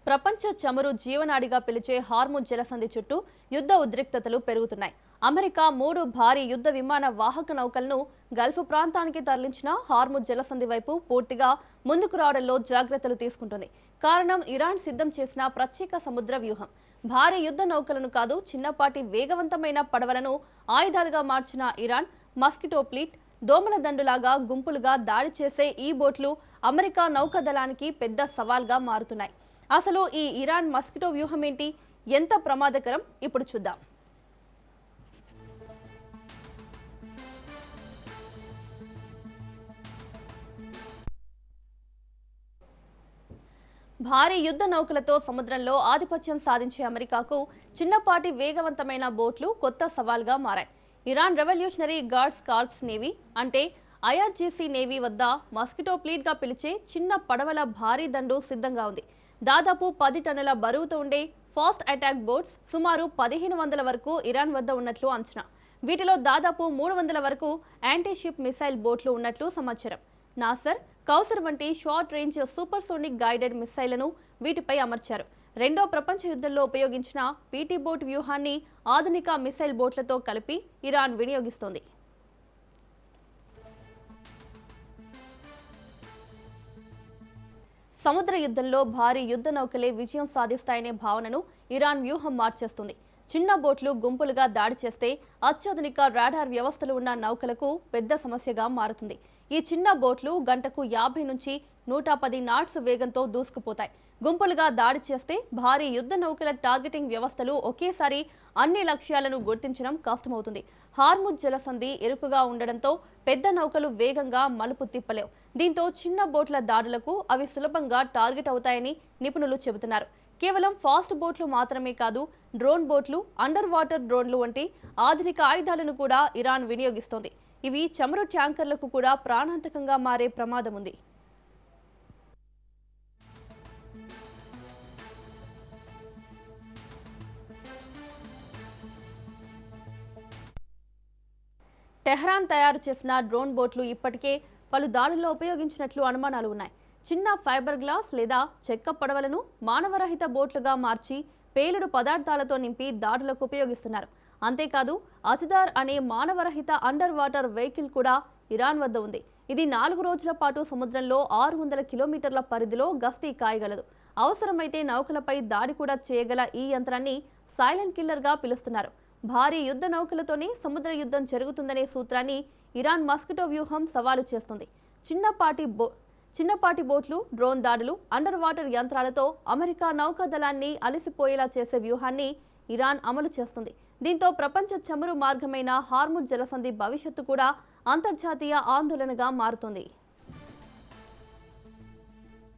ప్రపంచ చమురు జీవనాడిగా పిలిచే హార్ముజ్ జలసంధి చుట్టూ యుద్ధ ఉద్రిక్తతలు పెరుగుతున్నాయి. అమెరికా 3 భారీ యుద్ధ విమాన వాహక నౌకలను గల్ఫ్ ప్రాంతానికి తరలించిన హార్ముజ్ జలసంధి వైపు పూర్తిగా ముందుకు రావడంలో జాగ్రత్తలు తీసుకుంటుంది. కారణం ఇరాన్ సిద్ధం చేసిన ప్రత్యేక సముద్ర వ్యూహం. భారీ యుద్ధ నౌకలను కాదు, చిన్నపాటి వేగవంతమైన పడవలను ఆయుధాలుగా మార్చిన ఇరాన్ మస్కిటో ఫ్లీట్, దోమల దండులాగా గుంపులుగా దాడి చేసే ఈ బోట్లు అమెరికా నౌకాదళానికి పెద్ద సవాల్గా మారుతున్నాయి. అసలు ఈ ఇరాన్ మస్కిటో వ్యూహం ఏంటి, ఎంత ప్రమాదకరం, ఇప్పుడు చూద్దాం. భారీ యుద్ధ నౌకలతో సముద్రంలో ఆధిపత్యం సాధించే అమెరికాకు చిన్నపాటి వేగవంతమైన బోట్లు కొత్త సవాల్గా మారాయి. Iran revolutionary guards corps navy అంటే ఐఆర్జీసీ నేవీ వద్ద మస్కిటో ఫ్లీట్గా పిలిచే చిన్న పడవల భారీ దండు సిద్ధంగా ఉంది. దాదాపు 10 టన్నుల బరువుతో ఉండే ఫాస్ట్ అటాక్ బోట్స్ సుమారు 1500 వరకు ఇరాన్ వద్ద ఉన్నట్లు అంచనా. వీటిలో దాదాపు 300 వరకు యాంటీ షిప్ మిసైల్ బోట్లు ఉన్నట్లు సమాచారం. నాసర్, కౌసర్ వంటి షార్ట్ రేంజ్ సూపర్సోనిక్ గైడెడ్ మిసైళ్లను వీటిపై అమర్చారు. రెండో ప్రపంచ యుద్ధంలో ఉపయోగించిన పీటీ బోట్ వ్యూహాన్ని ఆధునిక మిసైల్ బోట్లతో కలిపి ఇరాన్ వినియోగిస్తోంది. సముద్ర యుద్ధంలో భారీ యుద్ధ నౌకలే విజయం సాధిస్తాయనే భావనను ఇరాన్ వ్యూహం మార్చేస్తుంది. చిన్న బోట్లు గుంపులుగా దాడి చేస్తే అత్యాధునిక రాడార్ వ్యవస్థలు ఉన్న నౌకలకు పెద్ద సమస్యగా మారుతుంది. ఈ చిన్న బోట్లు గంటకు 50 నుంచి 110 నాట్స్ వేగంతో దూసుకుపోతాయి. గుంపులుగా దాడి చేస్తే భారీ యుద్ధ నౌకల టార్గెటింగ్ వ్యవస్థలు ఒకేసారి అన్ని లక్ష్యాలను గుర్తించడం కష్టమవుతుంది. హార్ముజ్ జలసంధి ఇరుకుగా ఉండడంతో పెద్ద నౌకలు వేగంగా మలుపు తిప్పలేవు. దీంతో చిన్న బోట్ల దాడులకు అవి సులభంగా టార్గెట్ అవుతాయని నిపుణులు చెబుతున్నారు. కేవలం ఫాస్ట్ బోట్లు మాత్రమే కాదు, డ్రోన్ బోట్లు, అండర్ వాటర్ డ్రోన్లు వంటి ఆధునిక ఆయుధాలను కూడా ఇరాన్ వినియోగిస్తోంది. ఇవి చమురు ట్యాంకర్లకు కూడా ప్రాణాంతకంగా మారే ప్రమాదం ఉంది. టెహ్రాన్ తయారు చేసిన డ్రోన్ బోట్లు ఇప్పటికే పలు దాడుల్లో ఉపయోగించినట్లు అనుమానాలు ఉన్నాయి. చిన్న ఫైబర్ గ్లాస్ లేదా చెక్క పడవలను మానవరహిత బోట్లుగా మార్చి పేలుడు పదార్థాలతో నింపి దాడులకు ఉపయోగిస్తున్నారు. అంతేకాదు, అజదార్ అనే మానవరహిత అండర్ వాటర్ వెహికల్ కూడా ఇరాన్ వద్ద ఉంది. ఇది 4 రోజుల పాటు సముద్రంలో 600 కిలోమీటర్ల పరిధిలో గస్తీ కాయగలదు. అవసరమైతే నౌకలపై దాడి కూడా చేయగల ఈ యంత్రాన్ని సైలెంట్ కిల్లర్గా పిలుస్తున్నారు. భారీ యుద్ధ నౌకలతోనే సముద్ర యుద్ధం జరుగుతుందనే సూత్రాన్ని ఇరాన్ మస్కిటో వ్యూహం సవాలు చేస్తుంది. చిన్నపాటి బోట్లు, డ్రోన్ దాడులు, అండర్ వాటర్ యంత్రాలతో అమెరికా నౌకాదళాన్ని అలసిపోయేలా చేసే వ్యూహాన్ని ఇరాన్ అమలు చేస్తుంది. దీంతో ప్రపంచ చమురు మార్గమైన హార్ముజ్ జలసంధి భవిష్యత్తు కూడా అంతర్జాతీయ ఆందోళనగా మారుతుంది.